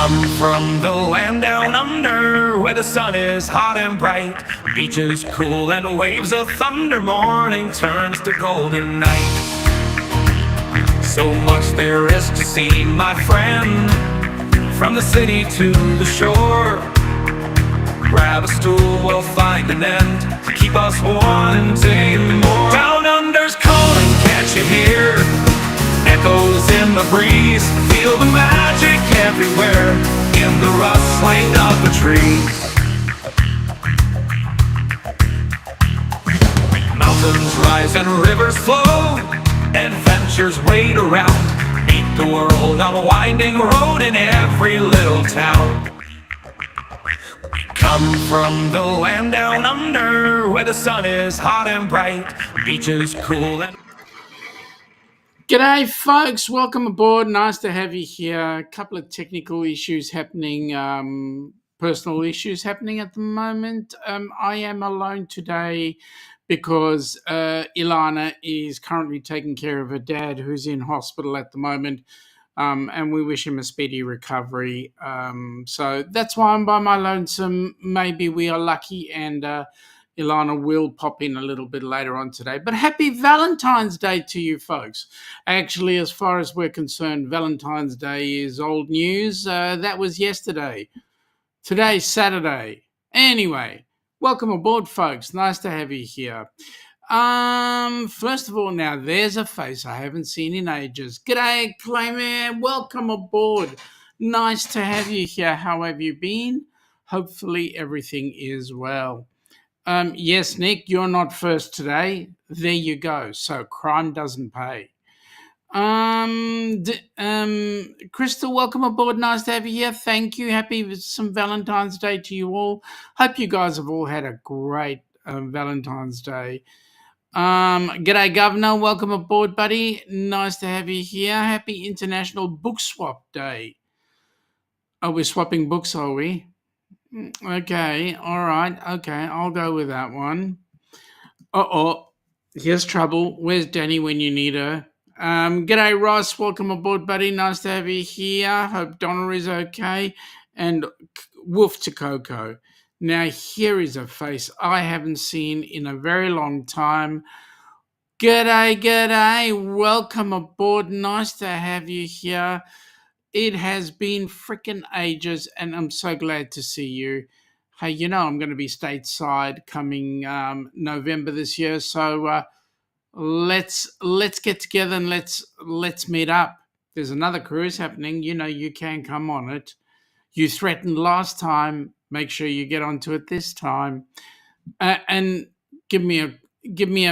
come from the land down under, where the sun is hot and bright, beaches cool and waves of thunder. Morning turns to golden night. So much there is to see, my friend, from the city to the shore. Grab a stool, we'll find an end to keep us wanting more. Down under's calling, can't you hear? Echoes in the breeze, feel the magic everywhere, in the rustling of the trees. Mountains rise and rivers flow, adventures wait around. Meet the world on a winding road in every little town. Come from the land down under, where the sun is hot and bright, beaches cool and... G'day, folks. Welcome aboard. Nice to have you here. A couple of technical issues happening, personal issues happening at the moment. I am alone today because Ilana is currently taking care of her dad, who's in hospital at the moment, and we wish him a speedy recovery. So that's why I'm by my lonesome. Maybe we are lucky and Ilana will pop in a little bit later on today. But happy Valentine's Day to you folks. Actually, as far as we're concerned, Valentine's Day is old news. That was yesterday. Today's Saturday. Anyway, welcome aboard, folks. Nice to have you here. First of all, now there's a face I haven't seen in ages. G'day, Clayman. Welcome aboard. Nice to have you here. How have you been? Hopefully everything is well. Yes, Nick, you're not first today. There you go. So crime doesn't pay. Crystal, welcome aboard. Nice to have you here. Thank you. Happy some Valentine's Day to you all. Hope you guys have all had a great Valentine's Day. G'day, Governor. Welcome aboard, buddy. Nice to have you here. Happy International Book Swap Day. Oh, we're swapping books, are we? Okay, all right. Okay, I'll go with that one. Here's trouble. Where's Danny when you need her? G'day, Ross. Welcome aboard, buddy. Nice to have you here. Hope Donna is okay. And woof to Coco. Now, here is a face I haven't seen in a very long time. G'day. Welcome aboard. Nice to have you here. It has been freaking ages, and I'm so glad to see you. Hey, you know I'm going to be stateside coming November this year, so let's get together and let's meet up. There's another cruise happening. You know you can come on it. You threatened last time. Make sure you get onto it this time, and give me a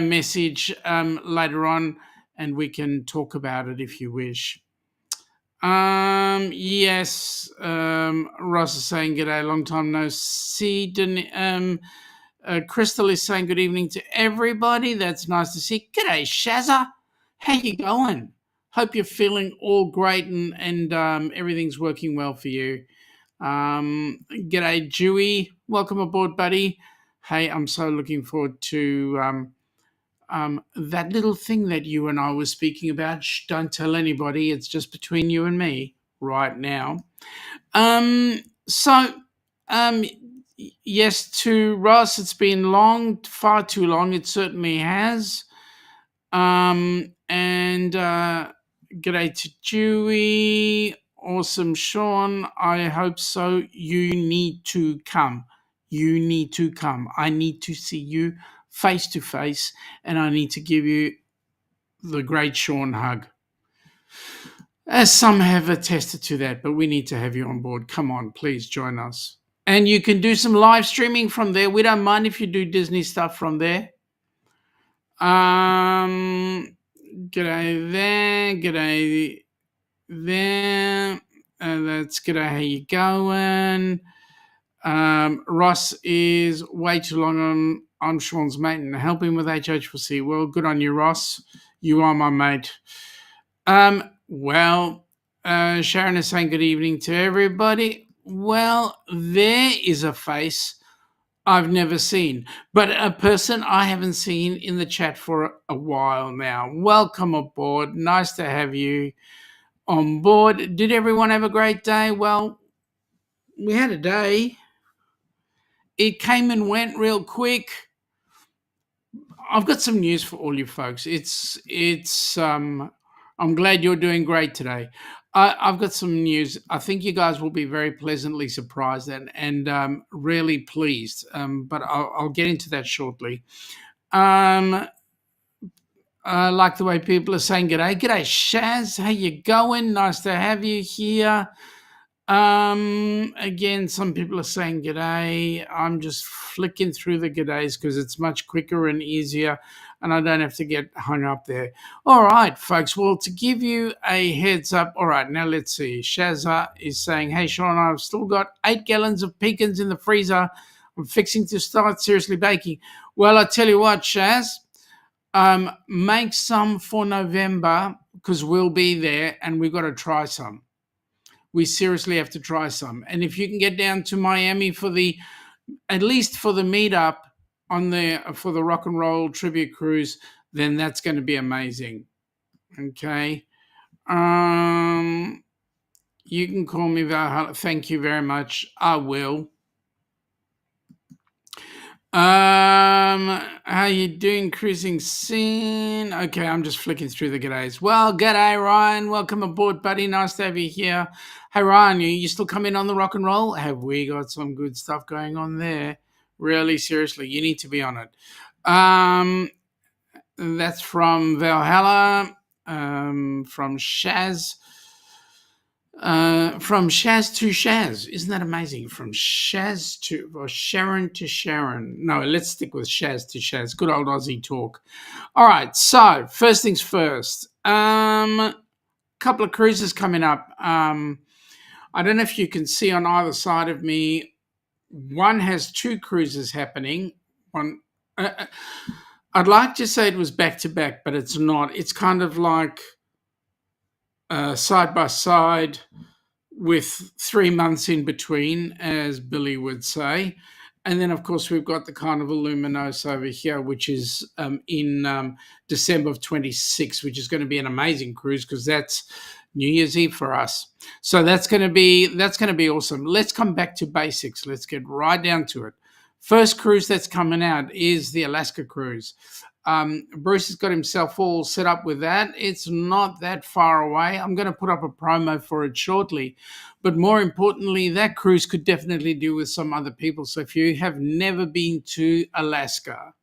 message later on, and we can talk about it if you wish. Yes, Ross is saying g'day, long time no see. Crystal is saying good evening to everybody. That's nice to see. G'day, Shazza. How you going? Hope you're feeling all great and everything's working well for you. G'day, Dewey. Welcome aboard, buddy. Hey, I'm so looking forward to that little thing that you and I were speaking about. Shh, don't tell anybody. It's just between you and me right now. Yes, to Ross, it's been long, far too long. It certainly has. And g'day to Dewey. Awesome, Sean. I hope so. You need to come. I need to see you face to face, and I need to give you the great Sean hug. As some have attested to that, but we need to have you on board. Come on, please join us. And you can do some live streaming from there. We don't mind if you do Disney stuff from there. G'day there. That's g'day, how you going? Ross is way too long on Sean's mate and helping with HH4C. Well, good on you, Ross. You are my mate. Sharon is saying good evening to everybody. Well, there is a face I've never seen, but a person I haven't seen in the chat for a while now. Welcome aboard. Nice to have you on board. Did everyone have a great day? Well, we had a day. It came and went real quick. I've got some news for all you folks. I'm glad you're doing great today. I've got some news. I think you guys will be very pleasantly surprised and really pleased. But I'll get into that shortly. I like the way people are saying g'day. G'day, Shaz. How you going? Nice to have you here. Again, some people are saying g'day. I'm just flicking through the g'days because it's much quicker and easier and I don't have to get hung up there. All right, folks. Well, to give you a heads up, all right, now let's see. Shazza is saying, hey, Sean, I've still got 8 gallons of pecans in the freezer. I'm fixing to start seriously baking. Well, I tell you what, Shaz, make some for November because we'll be there and we've got to try some. We seriously have to try some. And if you can get down to Miami at least for the meetup for the Rock and Roll Tribute Cruise, then that's going to be amazing. Okay. You can call me Valhalla. Thank you very much. I will. How you doing, cruising scene? Okay, I'm just flicking through the g'days. Well, g'day, Ryan. Welcome aboard, buddy. Nice to have you here. Hey, Ryan, you still come in on the rock and roll? Have we got some good stuff going on there? Really, seriously, you need to be on it. That's from Valhalla, from Shaz. From Shaz to Shaz. Isn't that amazing? From Shaz or Sharon to Sharon. No, let's stick with Shaz to Shaz. Good old Aussie talk. All right, so first things first. Couple of cruises coming up. I don't know if you can see on either side of me. One has 2 cruises happening. I'd like to say it was back to back, but it's not. It's kind of like side by side with 3 months in between, as Billy would say. And then, of course, we've got the Carnival Luminos over here, which is in December of 26, which is going to be an amazing cruise because that's New Year's Eve for us. So that's going to be awesome. Let's come back to basics. Let's get right down to it. First cruise that's coming out is the Alaska cruise. Bruce has got himself all set up with that. It's not that far away. I'm going to put up a promo for it shortly. But more importantly, that cruise could definitely do with some other people. So if you have never been to Alaska,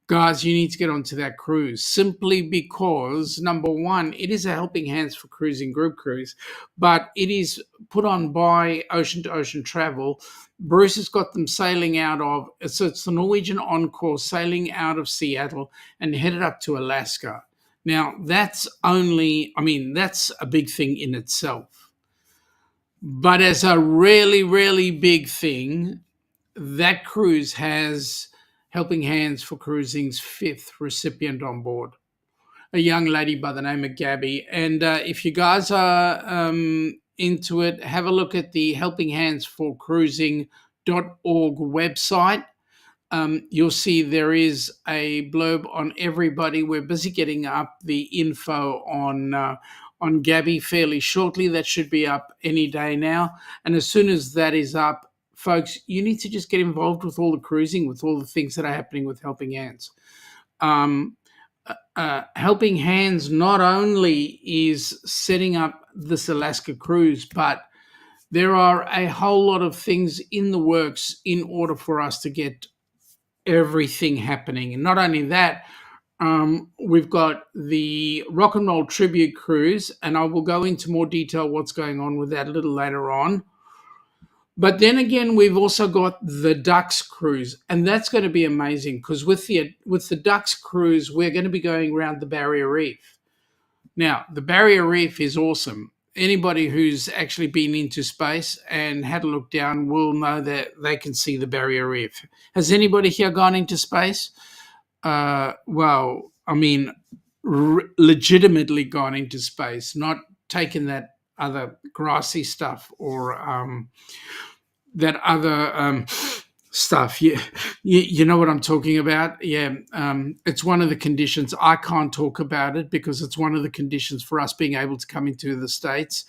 guys, you need to get onto that cruise simply because, number one, it is a Helping Hands for Cruising group cruise, but it is put on by Ocean to Ocean Travel. Bruce has got them sailing out of, so it's the Norwegian Encore sailing out of Seattle and headed up to Alaska. Now, that's a big thing in itself. But as a really, really big thing, that cruise has Helping Hands for Cruising's 5th recipient on board, a young lady by the name of Gabby. And if you guys are into it, have a look at the Helping Hands for Cruising.org website. You'll see there is a blurb on everybody. We're busy getting up the info on Gabby fairly shortly. That should be up any day now. And as soon as that is up, folks, you need to just get involved with all the cruising, with all the things that are happening with Helping Hands. Helping Hands not only is setting up this Alaska cruise, but there are a whole lot of things in the works in order for us to get everything happening. And not only that, we've got the Rock and Roll Tribute Cruise, and I will go into more detail what's going on with that a little later on. But then again, we've also got the Ducks cruise, and that's going to be amazing because with the Ducks cruise, we're going to be going around the Barrier Reef. Now, the Barrier Reef is awesome. Anybody who's actually been into space and had a look down will know that they can see the Barrier Reef. Has anybody here gone into space? Legitimately gone into space, not taken that other grassy stuff or that other stuff. You know what I'm talking about? Yeah, it's one of the conditions. I can't talk about it because it's one of the conditions for us being able to come into the States.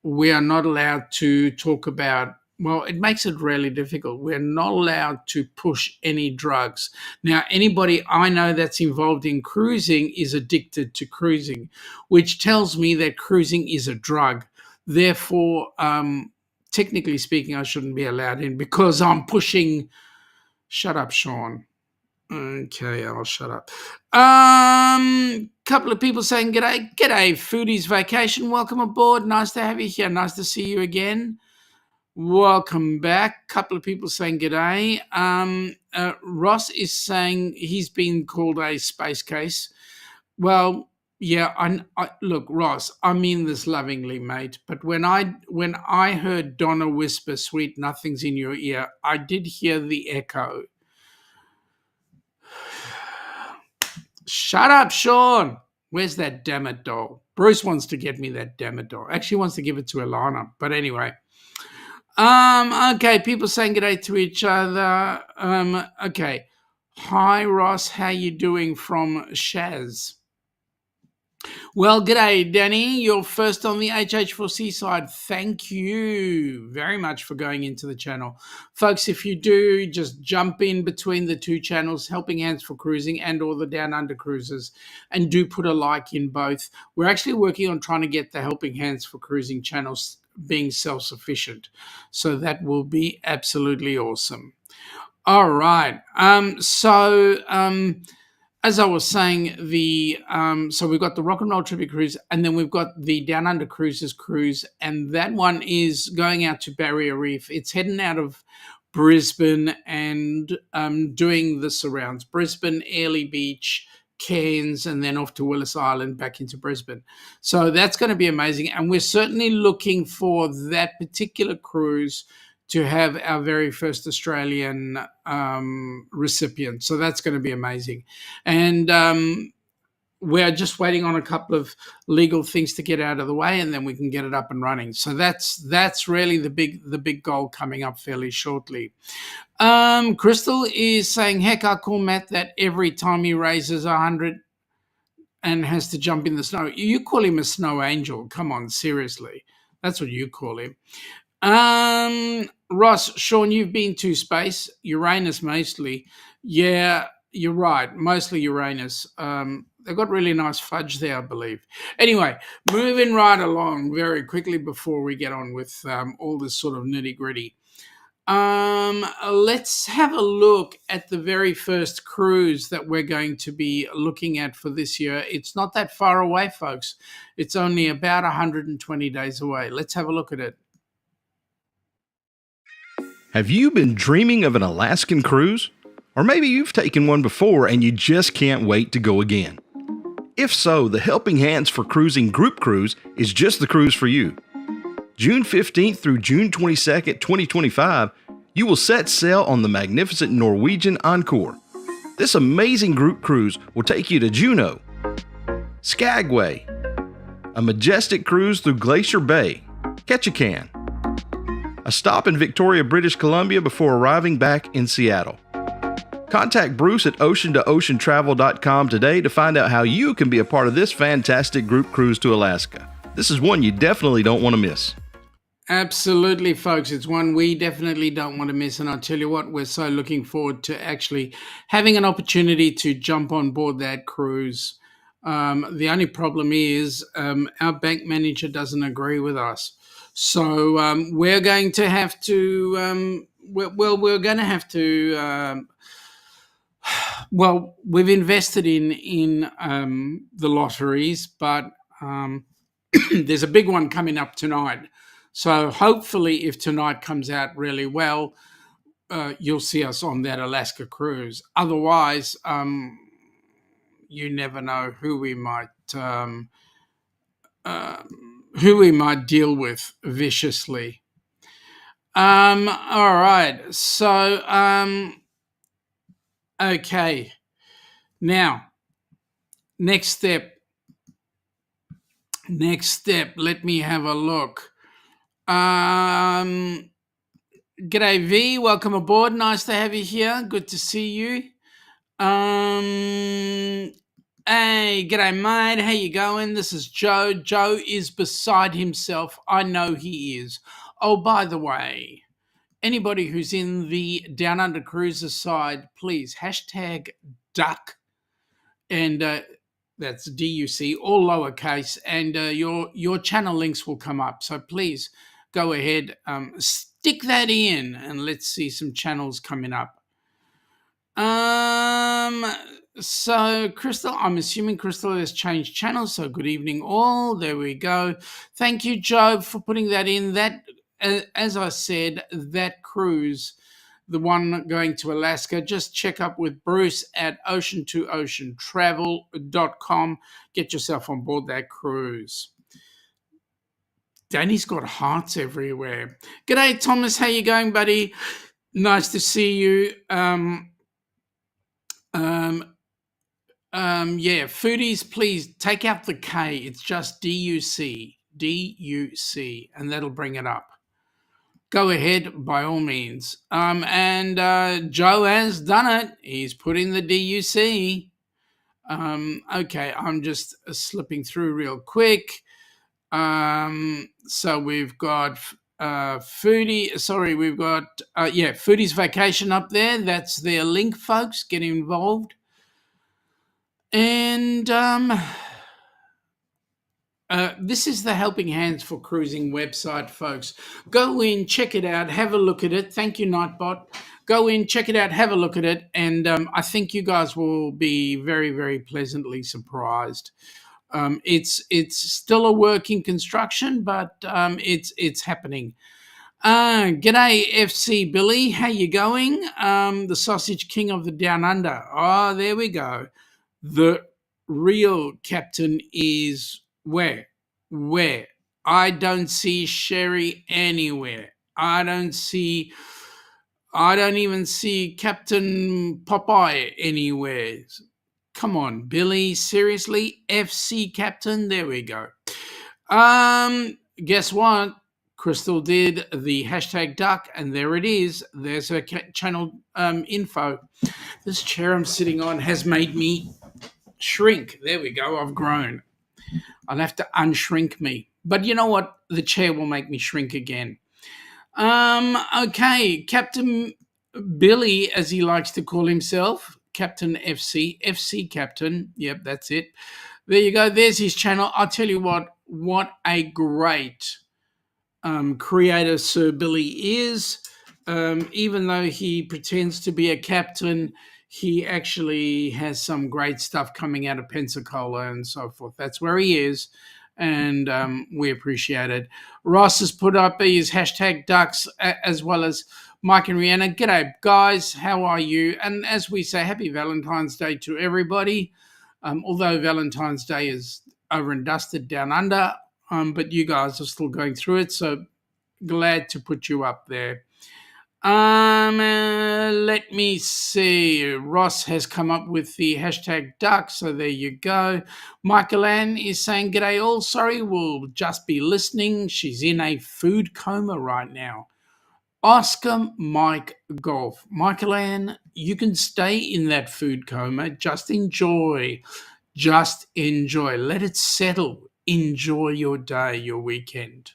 We are not allowed to talk about well, it makes it really difficult. We're not allowed to push any drugs. Now, anybody I know that's involved in cruising is addicted to cruising, which tells me that cruising is a drug. Therefore, technically speaking, I shouldn't be allowed in because I'm pushing. Shut up, Sean. Okay, I'll shut up. Couple of people saying g'day. G'day, Foodies Vacation. Welcome aboard. Nice to have you here. Nice to see you again. Welcome back. Couple of people saying g'day. Ross is saying he's been called a space case. Well, yeah, I look, Ross, I mean this lovingly, mate. But when I heard Donna whisper, "Sweet nothings in your ear," I did hear the echo. Shut up, Sean. Where's that damn it doll? Bruce wants to get me that damn it doll. Actually wants to give it to Alana. But anyway. Okay, people saying g'day to each other. Okay. Hi, Ross. How you doing from Shaz? Well, g'day, Danny. You're first on the HH4C side. Thank you very much for going into the channel. Folks, if you do, just jump in between the two channels, Helping Hands for Cruising and all the Down Under Cruises, and do put a like in both. We're actually working on trying to get the Helping Hands for Cruising channels being self-sufficient. So that will be absolutely awesome. All right. As I was saying, so we've got the Rock and Roll Tribute Cruise, and then we've got the Down Under Cruises cruise, and that one is going out to Barrier Reef. It's heading out of Brisbane and doing the surrounds: Brisbane, Airlie Beach, Cairns, and then off to Willis Island back into Brisbane. So that's going to be amazing, and we're certainly looking for that particular cruise to have our very first Australian recipient. So that's going to be amazing. And we're just waiting on a couple of legal things to get out of the way, and then we can get it up and running. So that's really the big goal coming up fairly shortly. Crystal is saying, heck, I call Matt that every time he raises 100 and has to jump in the snow. You call him a snow angel. Come on, seriously. That's what you call him. Ross, Sean, you've been to space, Uranus mostly. Yeah, you're right, mostly Uranus. They've got really nice fudge there, I believe. Anyway, moving right along very quickly before we get on with all this sort of nitty-gritty. Let's have a look at the very first cruise that we're going to be looking at for this year. It's not that far away, folks. It's only about 120 days away. Let's have a look at it. Have you been dreaming of an Alaskan cruise? Or maybe you've taken one before and you just can't wait to go again. If so, the Helping Hands for Cruising Group Cruise is just the cruise for you. June 15th through June 22nd, 2025, you will set sail on the magnificent Norwegian Encore. This amazing group cruise will take you to Juneau, Skagway, a majestic cruise through Glacier Bay, Ketchikan, a stop in Victoria, British Columbia before arriving back in Seattle. Contact Bruce at ocean2oceantravel.com today to find out how you can be a part of this fantastic group cruise to Alaska. This is one you definitely don't want to miss. Absolutely, folks. It's one we definitely don't want to miss. And I'll tell you what, we're so looking forward to actually having an opportunity to jump on board that cruise. The only problem is our bank manager doesn't agree with us. So we're going to have to, we're going to have to, we've invested in the lotteries, but there's a big one coming up tonight. So hopefully if tonight comes out really well, you'll see us on that Alaska cruise. Otherwise, you never know who we might deal with viciously. All right. So, okay. Now, next step. Let me have a look. G'day, V. Welcome aboard. Nice to have you here. Good to see you. Hey, g'day, mate. How you going? This is Joe. Joe is beside himself. I know he is. Oh, by the way, anybody who's in the Down Under Cruiser side, please hashtag duck, and that's DUC, all lowercase, and your channel links will come up. So please go ahead, stick that in, and let's see some channels coming up. So Crystal, I'm assuming Crystal has changed channels. So good evening, all. There we go. Thank you, Joe, for putting that in. That, as I said, that cruise, the one going to Alaska, just check up with Bruce at ocean2oceantravel.com. Get yourself on board that cruise. Danny's got hearts everywhere. G'day, Thomas. How you going, buddy? Nice to see you. Yeah, foodies, please take out the K. It's just DUC, and that'll bring it up. Go ahead, by all means. And Joe has done it. He's put in the DUC. Okay, I'm just slipping through real quick. So we've got Foodie's Vacation up there. That's their link, folks. Get involved. And this is the Helping Hands for Cruising website, folks. Go in, check it out, have a look at it. Thank you, Nightbot. Go in, check it out, have a look at it, and I think you guys will be very, very pleasantly surprised. It's still a work in construction, but it's happening. G'day, FC Billy. How you going? The Sausage King of the Down Under. Oh, there we go. The real captain is where? I don't see Sherry anywhere. I don't even see Captain Popeye anywhere. Come on, Billy, seriously? FC Captain? There we go. Guess what? Crystal did the hashtag duck, and there it is. There's her channel info. This chair I'm sitting on has made me shrink. There we go. I've grown. I'll have to unshrink me. But you know what? The chair will make me shrink again. Okay. Captain Billy, as he likes to call himself, Captain FC Captain. Yep, that's it. There you go. There's his channel. I'll tell you what a great creator Sir Billy is. Even though he pretends to be a captain, he actually has some great stuff coming out of Pensacola and so forth. That's where he is, and we appreciate it. Ross has put up his hashtag ducks, as well as Mike and Rihanna. G'day, guys. How are you? And as we say, happy Valentine's Day to everybody. Although Valentine's Day is over and dusted down under, but you guys are still going through it, so glad to put you up there. Let me see. Ross has come up with the hashtag duck, so there you go. Michael Ann is saying, g'day all. Sorry, we'll just be listening. She's in a food coma right now. Oscar Mike Golf. Michael Ann, you can stay in that food coma. Just enjoy. Let it settle. Enjoy your day, your weekend.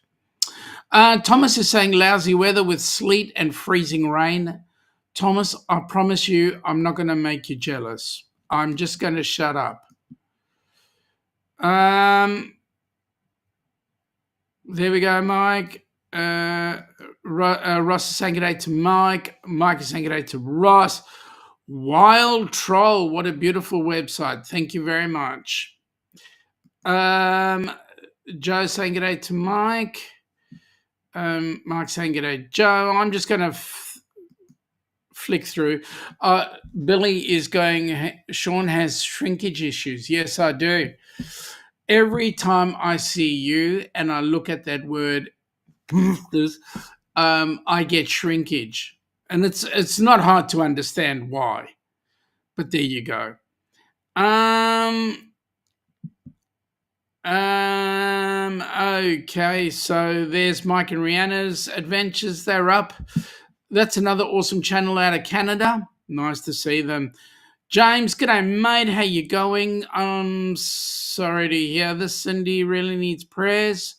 Thomas is saying lousy weather with sleet and freezing rain. Thomas, I promise you, I'm not going to make you jealous. I'm just going to shut up. There we go, Mike. Ross is saying good day to Mike. Mike is saying good day to Ross. Wild Troll, what a beautiful website. Thank you very much. Joe saying good day to Mike. Mike saying good day, Joe. I'm just going to flick through. Billy is going, Sean has shrinkage issues. Yes, I do. Every time I see you and I look at that word, I get shrinkage. And it's not hard to understand why. But there you go. Okay, so there's Mike and Rihanna's adventures. They're up. That's another awesome channel out of Canada. Nice to see them. James, g'day, mate. How you going? I'm sorry to hear this. Cindy really needs prayers.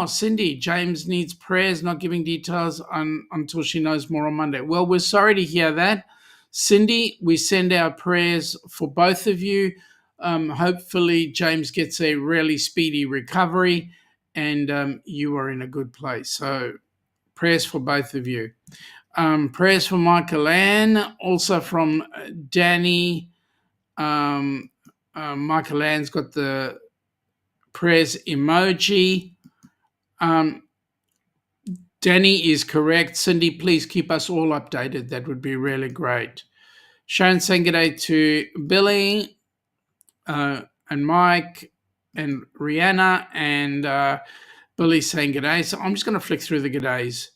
Cindy, James needs prayers, not giving details until she knows more on Monday. Well, we're sorry to hear that. Cindy, we send our prayers for both of you. Hopefully, James gets a really speedy recovery and you are in a good place. So, prayers for both of you. Prayers for Michael Ann, also from Danny. Michael Ann's got the prayers emoji. Danny is correct. Cindy, please keep us all updated. That would be really great. Sharon saying good day to Billy and Mike and Rihanna, and Billy saying good day. So I'm just going to flick through the good days.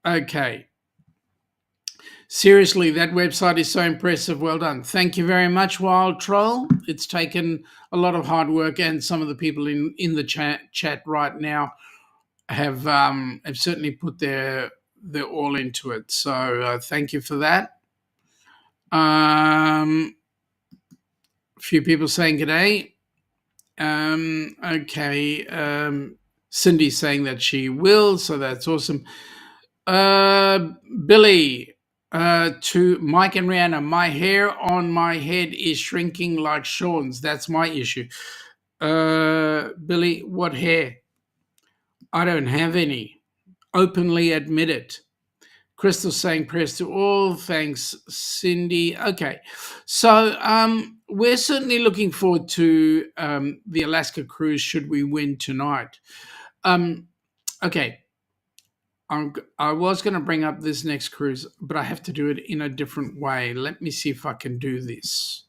Okay. Seriously, that website is so impressive. Well done. Thank you very much, Wild Troll. It's taken a lot of hard work, and some of the people in the chat right now have certainly put their all into it. So thank you for that. A few people saying good day. Okay. Cindy's saying that she will, so that's awesome. Billy, to Mike and Rihanna, my hair on my head is shrinking like Sean's. That's my issue. Billy, what hair? I don't have any. Openly admit it. Crystal saying prayers to all. Thanks, Cindy. Okay. So we're certainly looking forward to the Alaska cruise should we win tonight. Okay. I was going to bring up this next cruise, but I have to do it in a different way. Let me see if I can do this.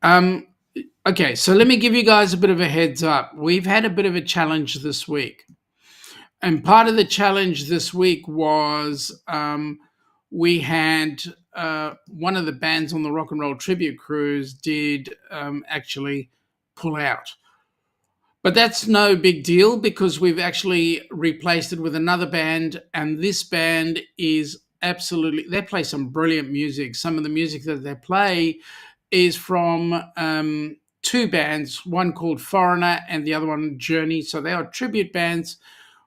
Okay, so let me give you guys a bit of a heads up. We've had a bit of a challenge this week. And part of the challenge this week was we had one of the bands on the Rock and Roll Tribute Cruise did actually pull out. But that's no big deal because we've actually replaced it with another band, and this band is absolutely, they play some brilliant music. Some of the music that they play is from two bands, one called Foreigner and the other one Journey. So they are tribute bands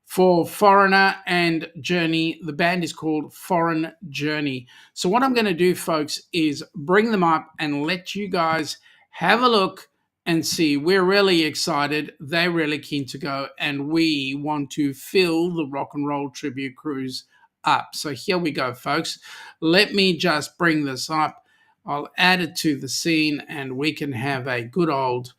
for Foreigner and Journey. The band is called Foreign Journey. So what I'm going to do, folks, is bring them up and let you guys have a look and see. We're really excited. They're really keen to go, and we want to fill the Rock and Roll Tribute Cruise up. So here we go, folks. Let me just bring this up. I'll add it to the scene, and we can have a good old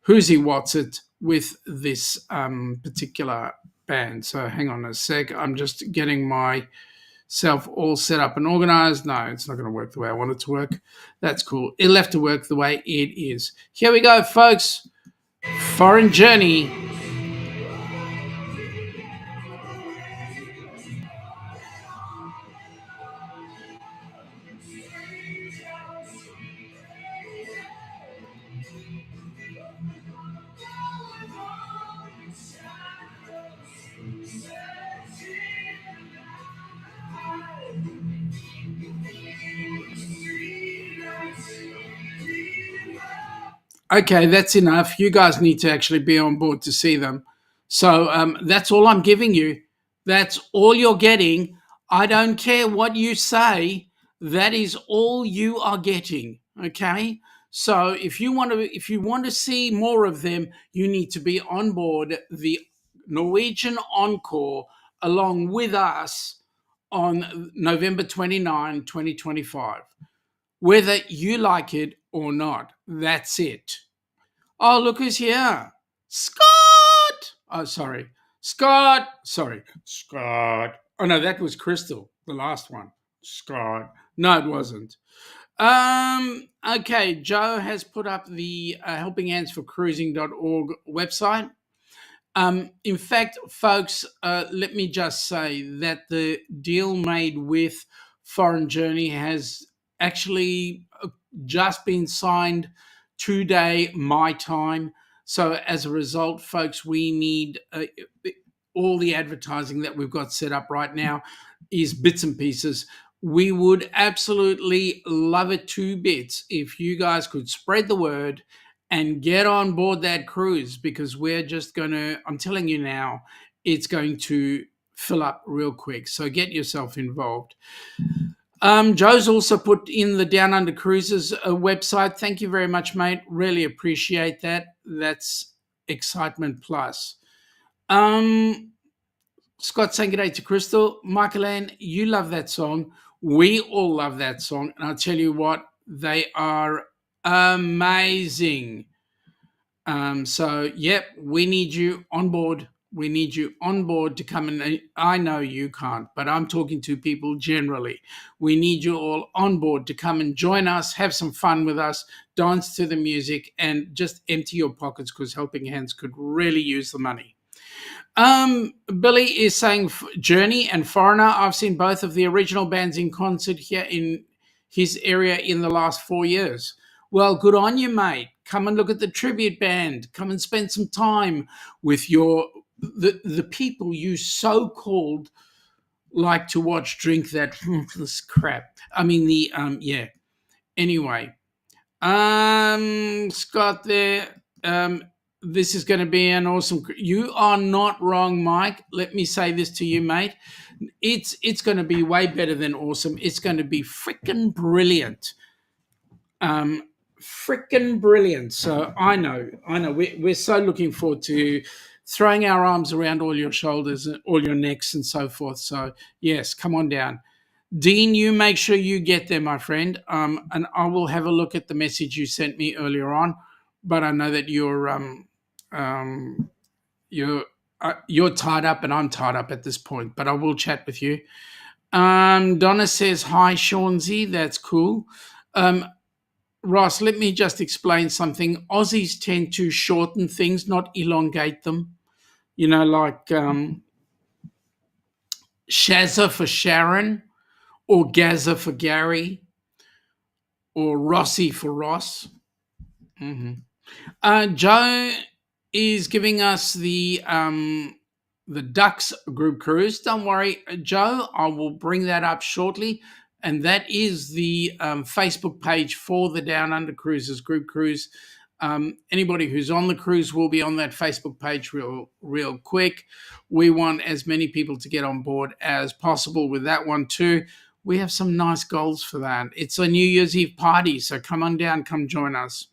Who's He What's It with this particular band. So hang on a sec. I'm just getting myself all set up and organized. No, it's not going to work the way I want it to work. That's cool. It'll have to work the way it is. Here we go, folks. Foreign Journey. Okay, that's enough. You guys need to actually be on board to see them. So that's all I'm giving you. That's all you're getting. I don't care what you say. That is all you are getting. Okay. So if you want to see more of them, you need to be on board the Norwegian Encore along with us on November 29, 2025. Whether you like it or not, that's it. Oh, look who's here. Scott! Oh, sorry. Scott! Sorry. Scott. Oh, no, that was Crystal, the last one. Scott. No, it wasn't. Okay, Joe has put up the helpinghandsforcruising.org website. In fact, folks, let me just say that the deal made with Foreign Journey has actually just been signed today, my time. So as a result, folks, we need all the advertising that we've got set up right now is bits and pieces. We would absolutely love it to bits if you guys could spread the word and get on board that cruise, because we're just going to, I'm telling you now, it's going to fill up real quick. So get yourself involved. Joe's also put in the Down Under Cruises website. Thank you very much, mate. Really appreciate that. That's excitement plus. Scott saying good day to Crystal. Michael-Ann, you love that song. We all love that song. And I'll tell you what, they are amazing. So, yep, we need you on board. We need you on board to come and I know you can't, but I'm talking to people generally. We need you all on board to come and join us, have some fun with us, dance to the music, and just empty your pockets, because Helping Hands could really use the money. Billy is saying Journey and Foreigner. I've seen both of the original bands in concert here in his area in the last 4 years. Well, good on you, mate. Come and look at the tribute band. Come and spend some time with the people you so-called like to watch drink that this crap. I mean, yeah. Anyway, Scott there. This is going to be an awesome. You are not wrong, Mike. Let me say this to you, mate. It's going to be way better than awesome. It's going to be freaking brilliant. Freaking brilliant. So I know. We're so looking forward to throwing our arms around all your shoulders, all your necks, and so forth. So yes, come on down. Dean, you make sure you get there, my friend. And I will have a look at the message you sent me earlier on. But I know that you're tied up, and I'm tied up at this point. But I will chat with you. Donna says hi, Shaunsey. That's cool. Ross, let me just explain something. Aussies tend to shorten things, not elongate them. You know, like Shazza for Sharon, or Gazza for Gary, or Rossi for Ross. Joe is giving us the Ducks group cruise. Don't worry, Joe, I will bring that up shortly. And that is the Facebook page for the Down Under Cruises group cruise. Anybody who's on the cruise will be on that Facebook page real quick. We want as many people to get on board as possible with that one too. We have some nice goals for that. It's a New Year's Eve party, so come on down, come join us.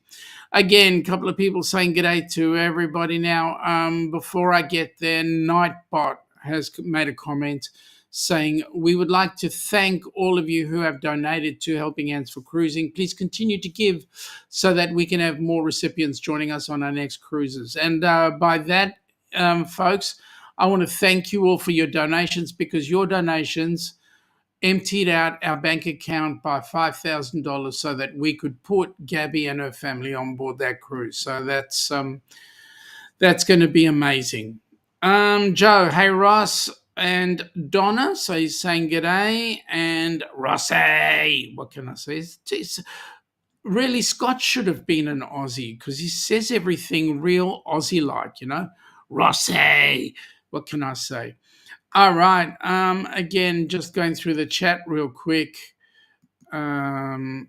Again, a couple of people saying g'day to everybody now. Before I get there, Nightbot has made a comment saying, we would like to thank all of you who have donated to Helping Hands for Cruising. Please continue to give so that we can have more recipients joining us on our next cruises. And by that, folks, I want to thank you all for your donations, because your donations emptied out our bank account by $5,000 so that we could put Gabby and her family on board that cruise. So that's going to be amazing. Joe, hey Ross and Donna, so he's saying g'day, and Rossi, what can I say? Really, Scott should have been an Aussie, because he says everything real Aussie-like, you know. Rossi, what can I say? All right. Again, just going through the chat real quick. Yep.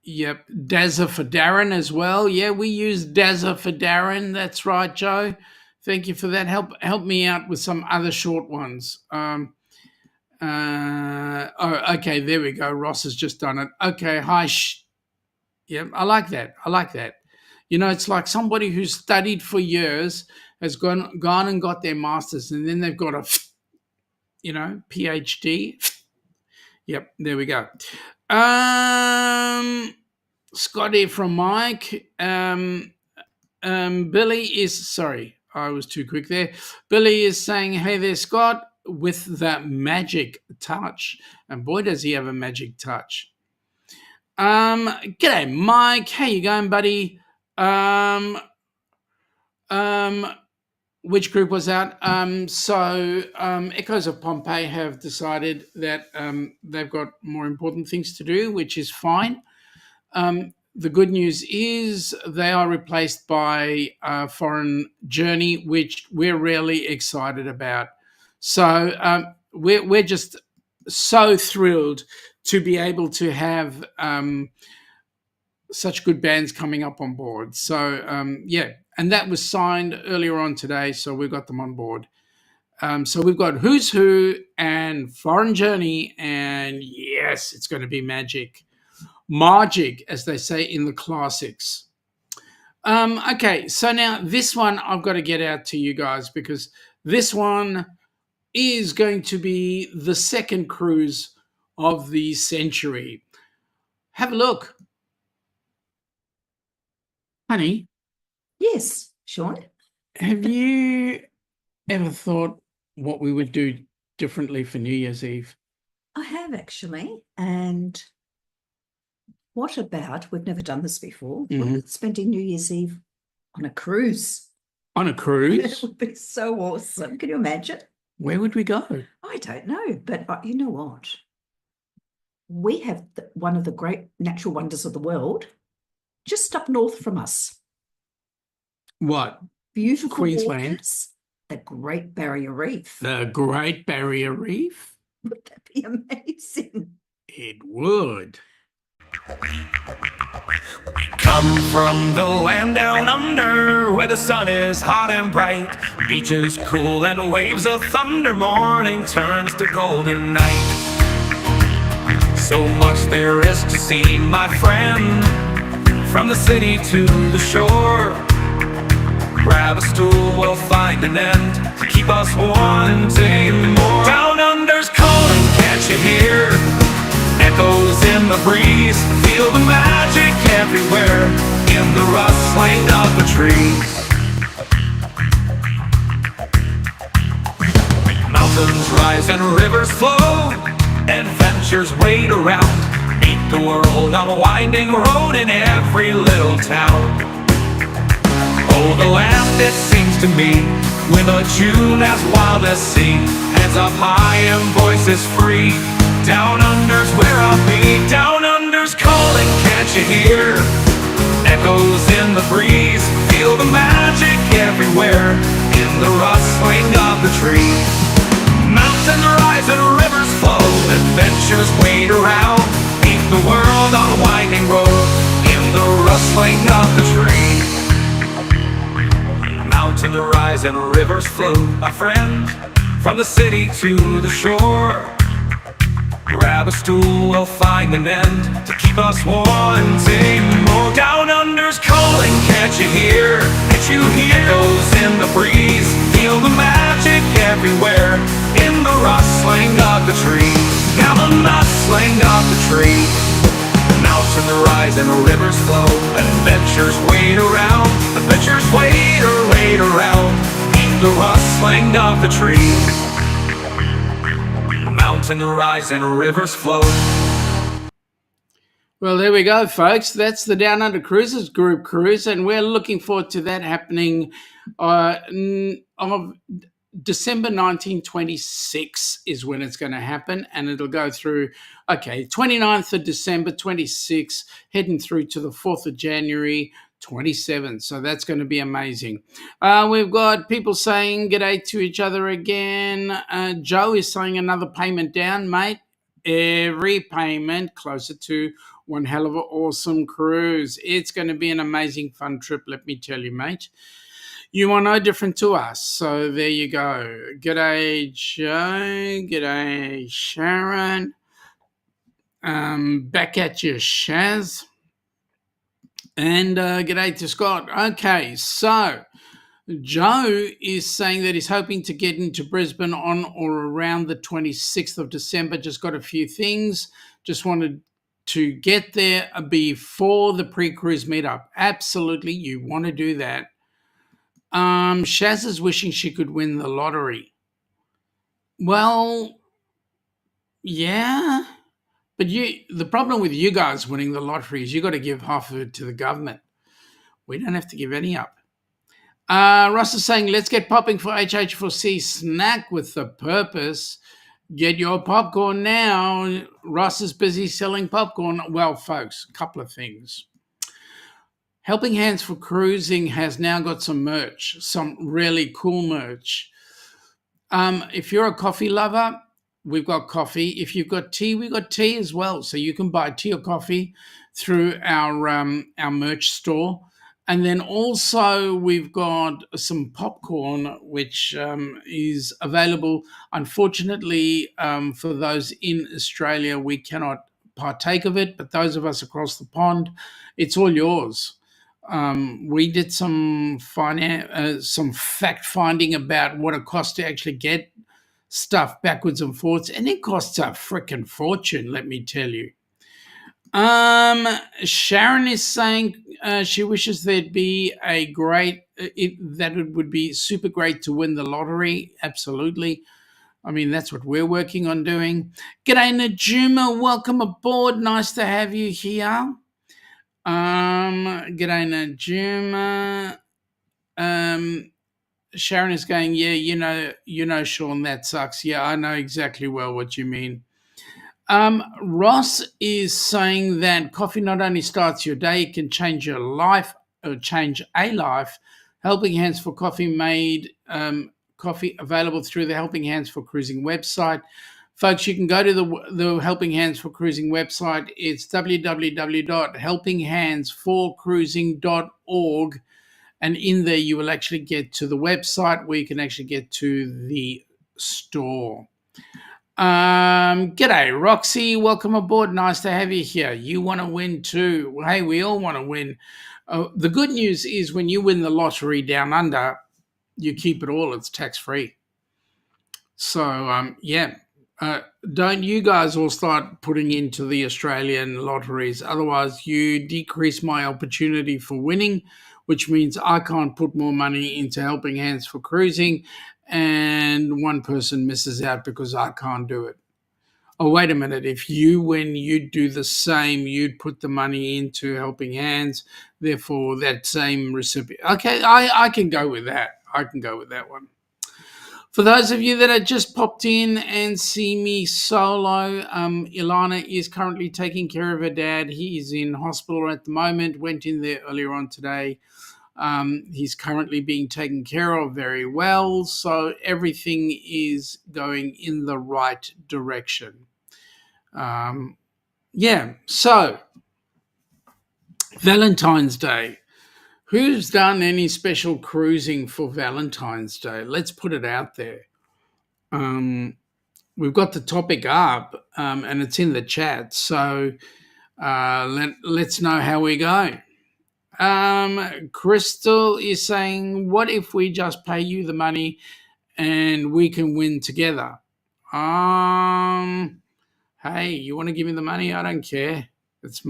Dazza for Darren as well. Yeah, we use Dazza for Darren. That's right, Joe. Thank you for that. Help me out with some other short ones. Okay. There we go. Ross has just done it. Okay. Hi. Yep. I like that. You know, it's like somebody who's studied for years has gone and got their master's, and then they've got a, PhD. Yep, there we go. Scotty from Mike. Billy is, sorry, I was too quick there. Billy is saying, hey there, Scott, with the magic touch. And boy, does he have a magic touch. G'day, Mike. How you going, buddy? Which group was that? Echoes of Pompeii have decided that they've got more important things to do, which is fine. The good news is they are replaced by Foreign Journey, which we're really excited about. So we're just so thrilled to be able to have such good bands coming up on board. So, yeah, and that was signed earlier on today, so we got them on board. So we've got Who's Who and Foreign Journey, and yes, it's going to be magic. Magic, as they say in the classics. Okay, so now this one I've got to get out to you guys because this one is going to be the second cruise of the century. Have a look. Honey, Yes, Sean. have you ever thought what we would do differently for New Year's Eve? I have actually. And what about, we've never done this before, spending New Year's Eve on a cruise? On a It cruise? would be so awesome. Can you imagine? Where would we go? I don't know, but you know what? We have one of the great natural wonders of the world just up north from us. What? Beautiful Queensland? waters, the Great Barrier Reef. The Great Barrier Reef? Would that be amazing? It would. Come from the land down under, where the sun is hot and bright, beaches cool and waves of thunder, morning turns to golden night. So much there is to see, my friend, from the city to the shore. Grab a stool, we'll find an end to keep us wanting more. Down under's calling, can't you hear? Echoes in the breeze, feel the magic everywhere, in the rustling of the trees. Mountains rise and rivers flow, adventures wait around, meet the world on a winding road in every little town. Oh, the land, it seems to me, with a tune as wild as sea, hands up high and voices free. Down under's where I'll be. Down under's calling, can't you hear? Echoes in the breeze, feel the magic everywhere, in the rustling of the trees. Mountains rise and rivers flow, adventures wait around, meet the world on a winding road, in the rustling of the trees. Mountains rise and rivers flow, my friend, from the city to the shore. Grab a stool, we'll find an end to keep us wanting more. Down under's calling, can't you hear? Can't you hear? Echoes in the breeze, feel the magic everywhere, in the rustling of the trees. Now the rustling of the trees. Mountains rise and rivers flow, adventures wait around, adventures wait around, in the rustling of the trees. Mountains rise and rivers flow. Well, there we go, folks. That's the Down Under Cruises group cruise, and we're looking forward to that happening of December 1926 is when it's going to happen, and it'll go through, 29th of December 26, heading through to the 4th of January 27. So that's going to be amazing. We've got people saying g'day to each other again. Joe is saying another payment down, mate. Every payment closer to one hell of an awesome cruise. It's going to be an amazing fun trip, let me tell you, mate. You are no different to us. So there you go. G'day, Joe. G'day, Sharon. Back at you, Shaz. And g'day to Scott. Okay, so Joe is saying that he's hoping to get into Brisbane on or around the 26th of December. Just got a few things. Just wanted to get there before the pre-cruise meetup. Absolutely, you want to do that. Shaz is wishing she could win the lottery. Well, yeah. But the problem with you guys winning the lottery is you got to give half of it to the government. We don't have to give any up. Ross is saying, let's get popping for HH4C snack with the purpose. Get your popcorn now. Ross is busy selling popcorn. Well, folks, a couple of things. Helping Hands for Cruising has now got some merch, some really cool merch. If you're a coffee lover, we've got coffee. If you've got tea, we've got tea as well. So you can buy tea or coffee through our merch store. And then also we've got some popcorn, which is available. Unfortunately, for those in Australia, we cannot partake of it. But those of us across the pond, it's all yours. We did some fact finding about what it costs to actually get stuff backwards and forwards, and it costs a freaking fortune, let me tell you. Sharon is saying she wishes there'd be a great, that it would be super great to win the lottery. Absolutely. I mean, that's what we're working on doing. G'day, Najuma. Welcome aboard. Nice to have you here. G'day, Najuma. Sharon is going, yeah, you know, Sean, that sucks. Yeah, I know exactly well what you mean. Ross is saying that coffee not only starts your day, it can change your life or change a life. Helping Hands for Coffee made coffee available through the Helping Hands for Cruising website. Folks, you can go to the Helping Hands for Cruising website. It's www.helpinghandsforcruising.org. And in there, you will actually get to the website where you can actually get to the store. G'day, Roxy. Welcome aboard. Nice to have you here. You want to win too. Well, hey, we all want to win. The good news is when you win the lottery down under, you keep it all. It's tax-free. So, yeah. Don't you guys all start putting into the Australian lotteries. Otherwise, you decrease my opportunity for winning, which means I can't put more money into Helping Hands for Cruising, and one person misses out because I can't do it. Oh, wait a minute. If you win, you'd do the same. You'd put the money into Helping Hands. Therefore, that same recipient. Okay, I can go with that. I can go with that one. For those of you that have just popped in and see me solo, Ilana is currently taking care of her dad. He is in hospital at the moment, went in there earlier on today. He's currently being taken care of very well, so everything is going in the right direction. Yeah, so Valentine's Day. Who's done any special cruising for Valentine's Day? Let's put it out there. We've got the topic up, and it's in the chat, so let's know how we go. Crystal is saying, what if we just pay you the money and we can win together? Hey, you want to give me the money? I don't care. It's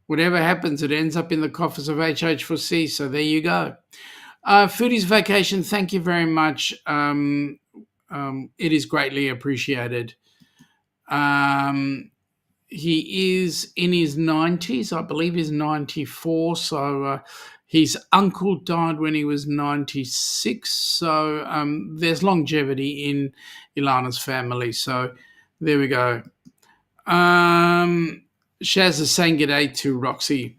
whatever happens, it ends up in the coffers of HH4C, so there you go. Foodie's Vacation, thank you very much. It is greatly appreciated. He is in his 90s, I believe he's 94, so his uncle died when he was 96, so there's longevity in Ilana's family, so there we go. Shaz is saying g'day to Roxy.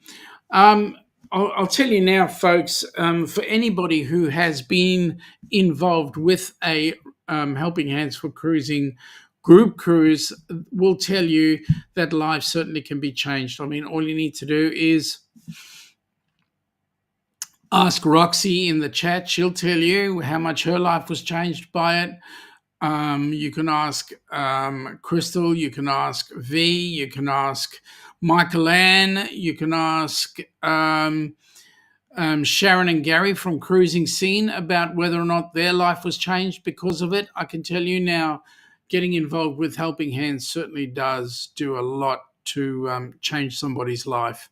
I'll tell you now, folks, for anybody who has been involved with a Helping Hands for Cruising group cruise, will tell you that life certainly can be changed. I mean, all you need to do is ask Roxy in the chat. She'll tell you how much her life was changed by it. You can ask Crystal, you can ask V, you can ask Michael Ann, you can ask Sharon and Gary from Cruising Scene about whether or not their life was changed because of it. I can tell you now, getting involved with Helping Hands certainly does do a lot to change somebody's life.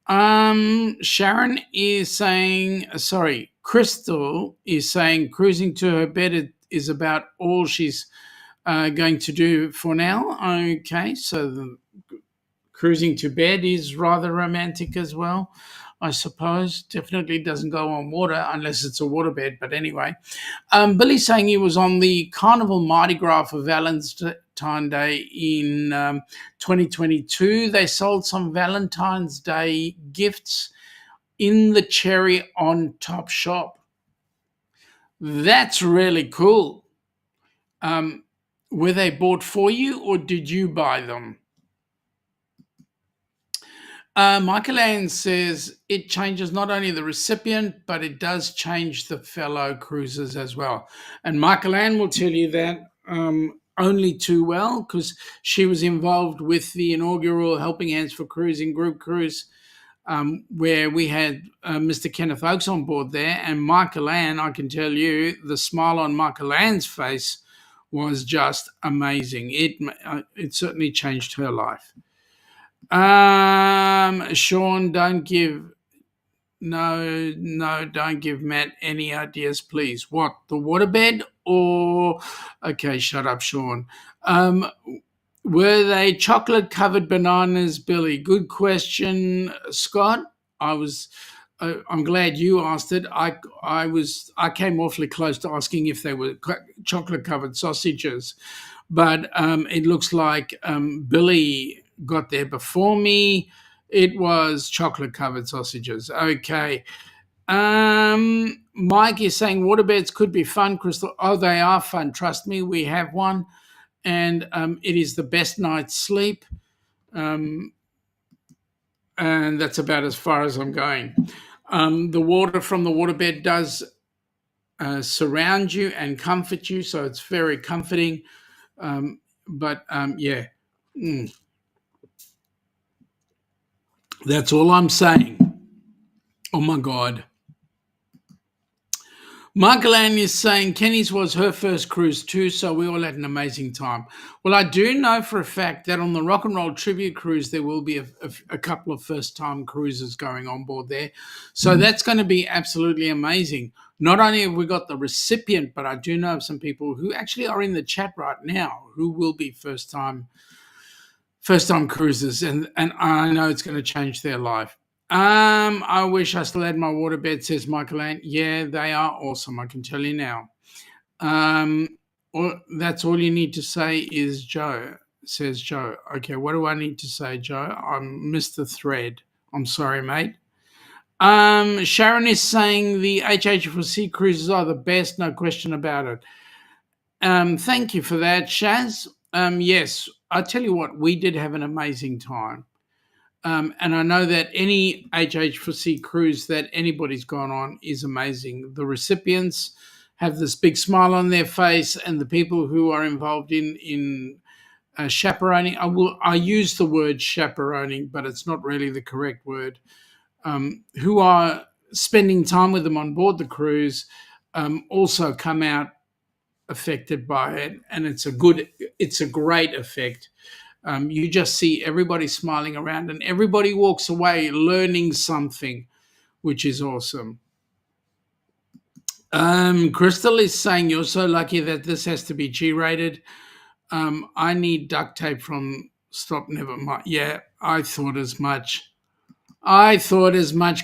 Sharon is saying, Crystal is saying cruising to her bed is about all she's going to do for now. Okay, so the cruising to bed is rather romantic as well, I suppose. Definitely doesn't go on water unless it's a waterbed, but anyway. Billy's saying he was on the Carnival Mardi Gras for Valentine's Day in 2022. They sold some Valentine's Day gifts in the Cherry on Top shop. That's really cool. Were they bought for you or did you buy them? Michael Ann says it changes not only the recipient, but it does change the fellow cruisers as well. And Michael Ann will tell you that only too well, because she was involved with the inaugural Helping Hands for Cruising group cruise, where we had Mr. Kenneth Oakes on board there. And Michael Ann, I can tell you, the smile on Michael Ann's face was just amazing. It certainly changed her life. Sean, don't give Matt any ideas, please. What, the waterbed or okay, shut up, Sean. Were they chocolate covered bananas, Billy? Good question, Scott. I'm glad you asked it. I came awfully close to asking if they were chocolate covered sausages, but it looks like Billy got there before me. It was chocolate covered sausages. Okay. Mike is saying waterbeds could be fun, Crystal. Oh, they are fun. Trust me, we have one, and it is the best night's sleep. And that's about as far as I'm going. The water from the waterbed does surround you and comfort you, so it's very comforting. Yeah. That's all I'm saying. Oh my God. Michael Ann is saying Kenny's was her first cruise too, so we all had an amazing time. Well, I do know for a fact that on the Rock and Roll Tribute Cruise, there will be a couple of first-time cruisers going on board there. So that's going to be absolutely amazing. Not only have we got the recipient, but I do know of some people who actually are in the chat right now who will be first-time cruisers, and I know it's going to change their life. I wish I still had my waterbed, says Michael Ann. Yeah, they are awesome, I can tell you now. That's all you need to say is Joe, says Joe. Okay, what do I need to say, Joe? I missed the thread. I'm sorry, mate. Sharon is saying the HH4C cruises are the best, no question about it. Thank you for that, Shaz. Yes, I tell you what, we did have an amazing time. And I know that any HH4C cruise that anybody's gone on is amazing. The recipients have this big smile on their face, and the people who are involved in chaperoning, I use the word chaperoning, but it's not really the correct word, who are spending time with them on board the cruise, also come out affected by it, and it's a great effect. You just see everybody smiling around, and everybody walks away learning something, which is awesome. Crystal is saying you're so lucky that this has to be G-rated. I need duct tape from Stop Never Mind. Yeah, I thought as much,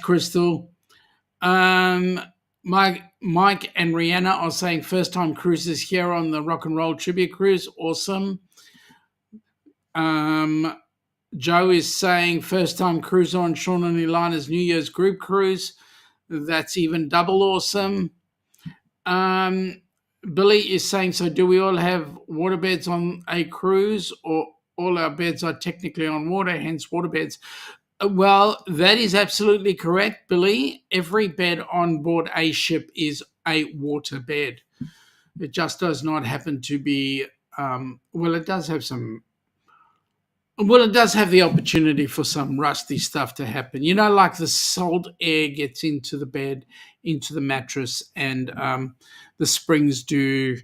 Crystal. Mike and Rihanna are saying first-time cruises here on the Rock and Roll Tribute Cruise. Awesome. Joe is saying first-time cruiser on Sean and Ilana's New Year's group cruise. That's even double awesome. Billy is saying, so do we all have waterbeds on a cruise, or all our beds are technically on water, hence waterbeds? Well, that is absolutely correct, Billy. Every bed on board a ship is a water bed. It just does not happen to be, it does have the opportunity for some rusty stuff to happen. You know, like the salt air gets into the bed, into the mattress, and the springs do,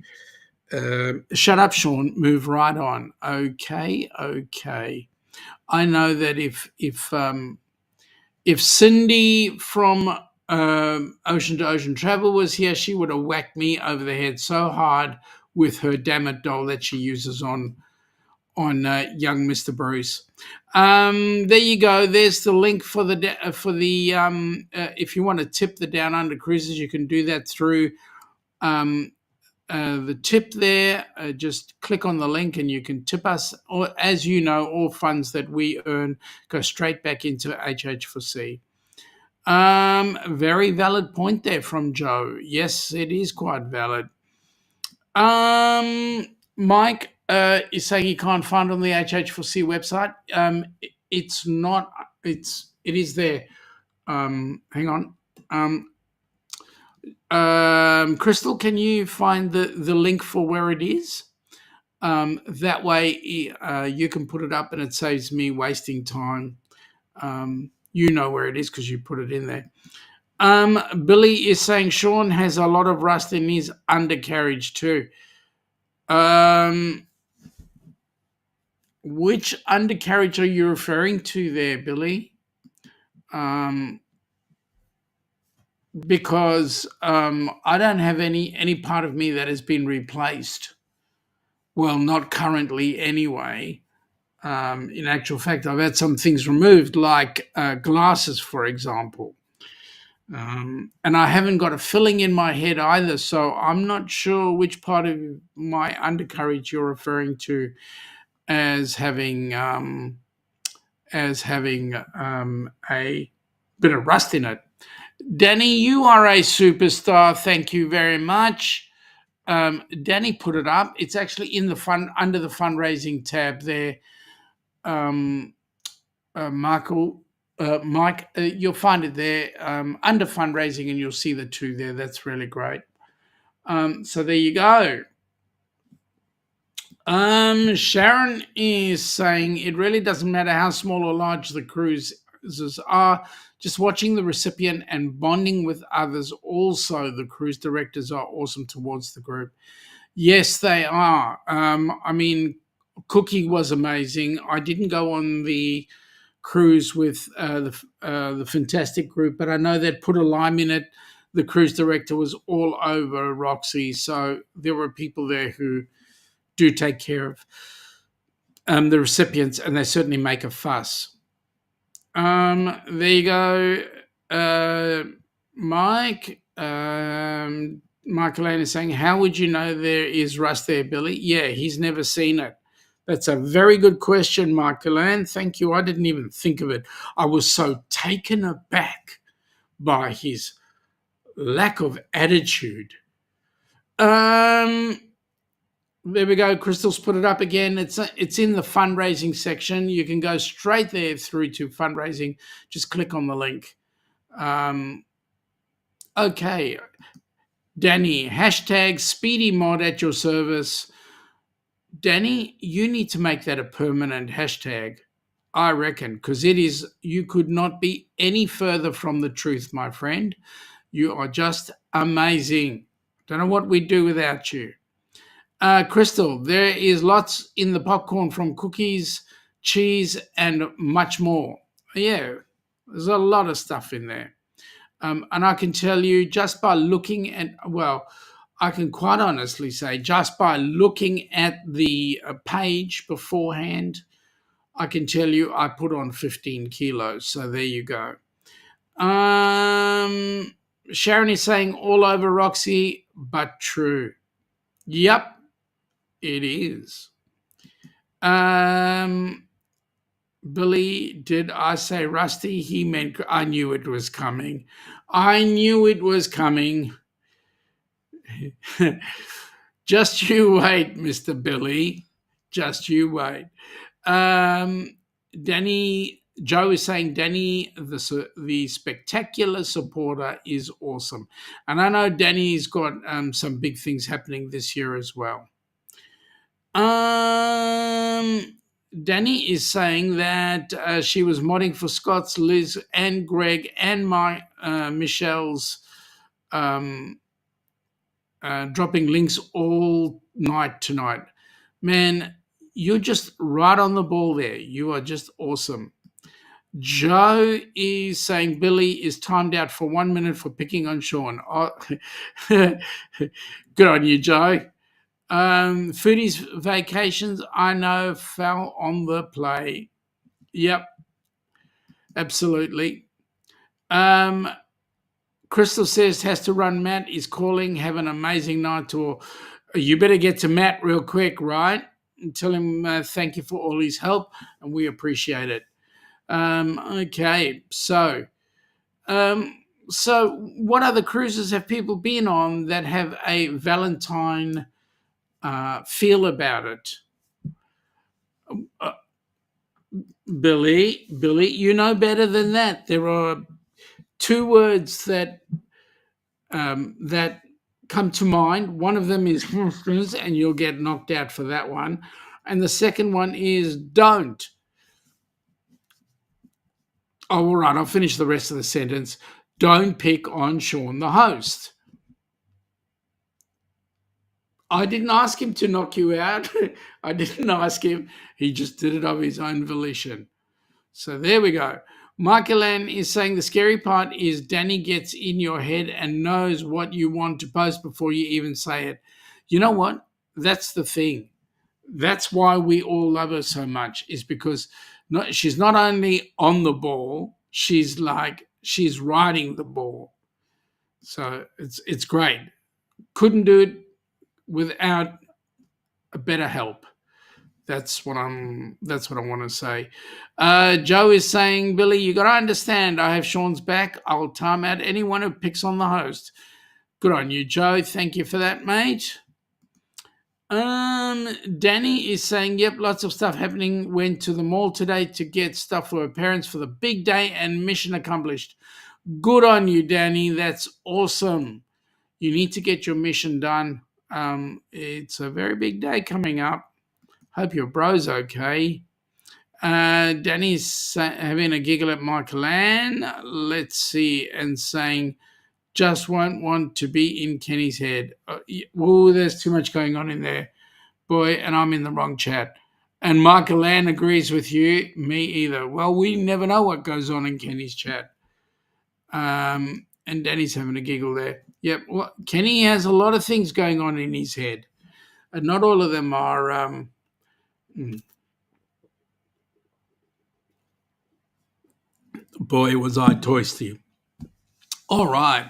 shut up, Sean, move right on. Okay. I know that if Cindy from Ocean to Ocean Travel was here, she would have whacked me over the head so hard with her damn it doll that she uses on young Mr. Bruce. There you go. There's the link for the if you want to tip the Down Under Cruises, you can do that through the tip there. Just click on the link and you can tip us. Or, as you know, all funds that we earn go straight back into HH4C. Very valid point there from Joe. Yes, it is quite valid. Mike is saying he can't find it on the HH4C website. It's not. It is there. Hang on. Crystal, can you find the link for where it is? That way you can put it up and it saves me wasting time. You know where it is because you put it in there. Billy is saying Sean has a lot of rust in his undercarriage too. Which undercarriage are you referring to there, Billy? Because I don't have any part of me that has been replaced. Well, not currently anyway. In actual fact, I've had some things removed, like glasses, for example. And I haven't got a filling in my head either, so I'm not sure which part of my undercarriage you're referring to as having a bit of rust in it. Danny, you are a superstar. Thank you very much. Danny put it up. It's actually in the under the fundraising tab there. Mike, you'll find it there under fundraising, and you'll see the two there. That's really great. So there you go. Sharon is saying it really doesn't matter how small or large the cruises are. Just watching the recipient and bonding with others. Also, the cruise directors are awesome towards the group. Yes, they are. I mean, Cookie was amazing. I didn't go on the cruise with the fantastic group, but I know they'd put a lime in it. The cruise director was all over Roxy, so there were people there who do take care of the recipients, and they certainly make a fuss. There you go, Mike. Michael Lane is saying, how would you know there is rust there, Billy? Yeah, he's never seen it. That's a very good question, Michael Lane. Thank you. I didn't even think of it. I was so taken aback by his lack of attitude. There we go. Crystal's put it up again. It's in the fundraising section. You can go straight there through to fundraising. Just click on the link. Okay. Danny, hashtag Speedy Mod at your service. Danny, you need to make that a permanent hashtag, I reckon, because it is. You could not be any further from the truth, my friend. You are just amazing. Don't know what we'd do without you. Crystal, there is lots in the popcorn from cookies, cheese, and much more. Yeah, there's a lot of stuff in there. And I can tell you just by looking at, well, I can quite honestly say just by looking at the page beforehand, I can tell you I put on 15 kilos. So there you go. Sharon is saying all over Roxy, but true. Yep, it is. Billy, did I say rusty? He meant I knew it was coming. I knew it was coming. Just you wait, Mr. Billy. Just you wait. Danny, Joe is saying Danny, the spectacular supporter, is awesome. And I know Danny's got some big things happening this year as well. Danny is saying that she was modding for Scott's, Liz, and Greg, and my Michelle's dropping links all night tonight. Man, you're just right on the ball there. You are just awesome. Joe is saying Billy is timed out for 1 minute for picking on Sean. Oh, good on you, Joe. Foodie's vacations, I know, fell on the play. Yep, absolutely. Crystal says has to run. Matt is calling. Have an amazing night tour. You better get to Matt real quick, right? And tell him thank you for all his help, and we appreciate it. Okay, so what other cruises have people been on that have a Valentine feel about it. Billy, you know better than that. There are two words that that come to mind. One of them is and you'll get knocked out for that one. And the second one is don't. Oh, all right, I'll finish the rest of the sentence. Don't pick on Sean, the host. I didn't ask him to knock you out. I didn't ask him. He just did it of his own volition. So there we go. Michael Ann is saying the scary part is Danny gets in your head and knows what you want to post before you even say it. You know what? That's the thing. That's why we all love her so much, is because she's not only on the ball, she's riding the ball. So it's great. Couldn't do it without a better help. That's what I want to say. Joe is saying, Billy, you got to understand, I have Sean's back. I'll time out anyone who picks on the host. Good on you, Joe. Thank you for that, mate. Danny is saying, yep, lots of stuff happening. Went to the mall today to get stuff for her parents for the big day and mission accomplished. Good on you, Danny. That's awesome. You need to get your mission done. It's a very big day coming up. Hope your bro's okay. Danny's having a giggle at Michael Ann. Let's see, and saying, just won't want to be in Kenny's head. Oh, there's too much going on in there. Boy, and I'm in the wrong chat. And Michael Ann agrees with you. Me either. Well, we never know what goes on in Kenny's chat. And Danny's having a giggle there. Yep, well, Kenny has a lot of things going on in his head. And not all of them are... Boy, was I toasty. All right.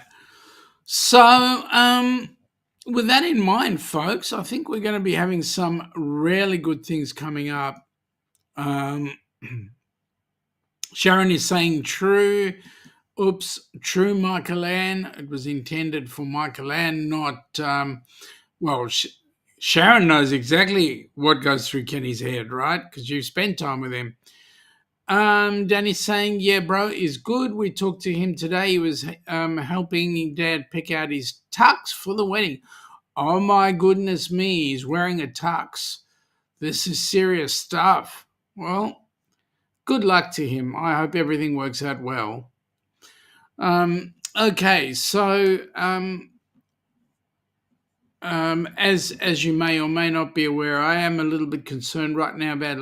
So, with that in mind, folks, I think we're going to be having some really good things coming up. Sharon is saying true. Oops, true, Michael Ann. It was intended for Michael Ann, not... Sharon knows exactly what goes through Kenny's head, right? Because you spent time with him. Danny's saying, yeah, bro, is good. We talked to him today. He was helping Dad pick out his tux for the wedding. Oh, my goodness me. He's wearing a tux. This is serious stuff. Well, good luck to him. I hope everything works out well. Okay, so... as you may or may not be aware, I am a little bit concerned right now about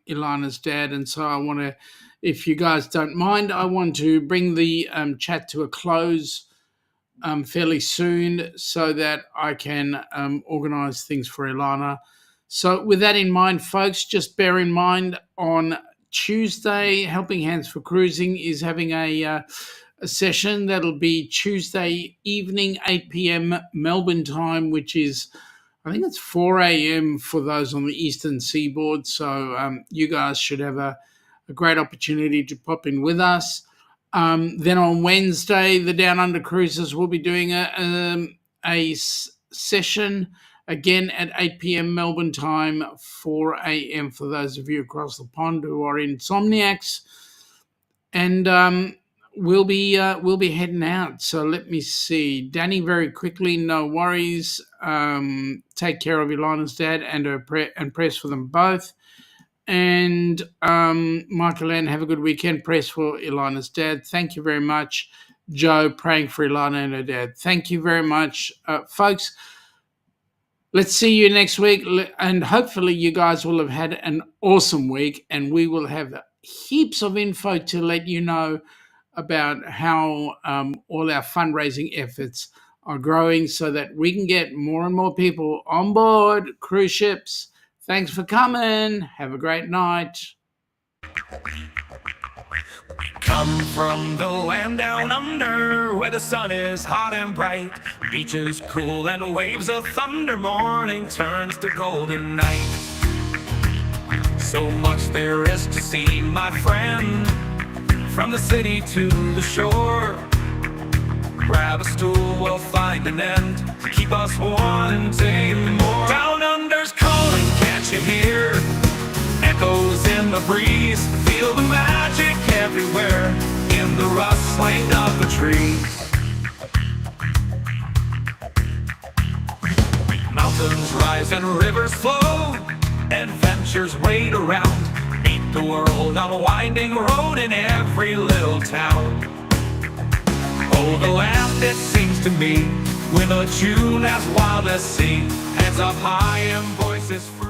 Ilana's dad, and so I want to, if you guys don't mind, I want to bring the chat to a close fairly soon so that I can organise things for Ilana. So with that in mind, folks, just bear in mind on Tuesday, Helping Hands for Cruising is having a session that'll be Tuesday evening, 8 p.m. Melbourne time, which is, I think it's 4 a.m. for those on the eastern seaboard. So you guys should have a great opportunity to pop in with us. Then on Wednesday, the Down Under Cruisers will be doing a session again at 8 p.m. Melbourne time, 4 a.m. for those of you across the pond who are insomniacs. And we'll be heading out. So let me see. Danny, very quickly, no worries. Take care of Ilana's dad and prayers for them both. And Michael Ann, have a good weekend. Prayers for Ilana's dad. Thank you very much. Joe, praying for Ilana and her dad. Thank you very much. Folks, let's see you next week. And hopefully you guys will have had an awesome week. And we will have heaps of info to let you know about how all our fundraising efforts are growing so that we can get more and more people on board cruise ships. Thanks for coming. Have a great night. Come from the land down under, where the sun is hot and bright, beaches cool and waves of thunder, morning turns to golden night. So much there is to see, my friend, from the city to the shore. Grab a stool, we'll find an end to keep us wanting more. Down under's calling, can't you hear? Echoes in the breeze, feel the magic everywhere, in the rustling of the trees. Mountains rise and rivers flow, adventures wait around. Meet the world on a winding road in every little town. Oh, the land, it seems to me, with a tune as wild as sea, hands up high and voices free.